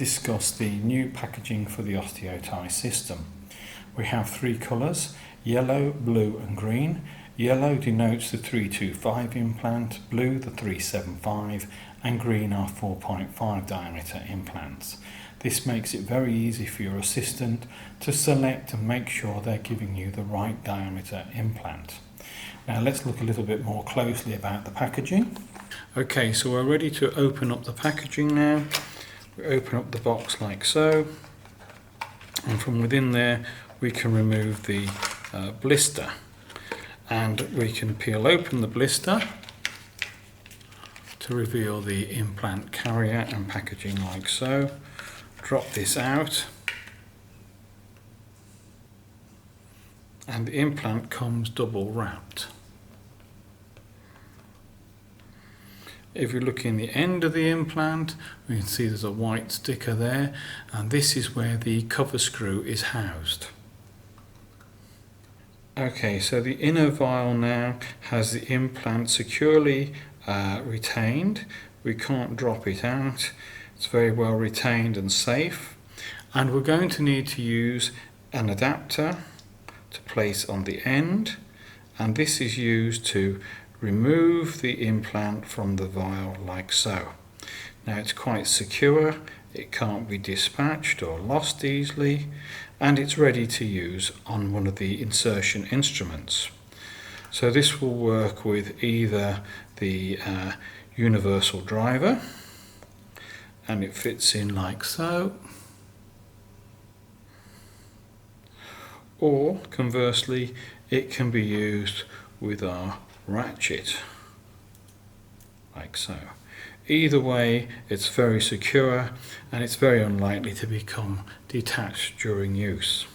discuss the new packaging for the Osteo-Ti system. We have three colours: yellow, blue and green. Yellow denotes the 325 implant, blue the 375 and green are 4.5 diameter implants. This makes it very easy for your assistant to select and make sure they're giving you the right diameter implant. Now let's look a little bit more closely about the packaging. Okay, so we're ready to open up the packaging now. We open up the box like so, and from within there we can remove the blister, and we can peel open the blister to reveal the implant carrier and packaging like so. Drop this out, and the implant comes double wrapped. If you look in the end of the implant, we can see there's a white sticker there, and this is where the cover screw is housed. Okay, so the inner vial now has the implant securely retained. We can't drop it out. It's very well retained and safe. And we're going to need to use an adapter to place on the end, and this is used to remove the implant from the vial like so. Now it's quite secure, it can't be dispatched or lost easily, and it's ready to use on one of the insertion instruments. So this will work with either the universal driver, and it fits in like so, or conversely it can be used with our ratchet like so. Either way, it's very secure and it's very unlikely to become detached during use.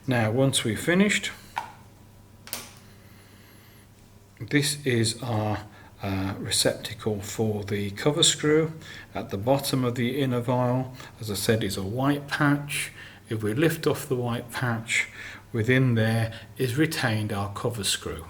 Now once we've finished, this is our receptacle for the cover screw. At the bottom of the inner vial, as I said, is a white patch. If we lift off the white patch, within there is retained our cover screw.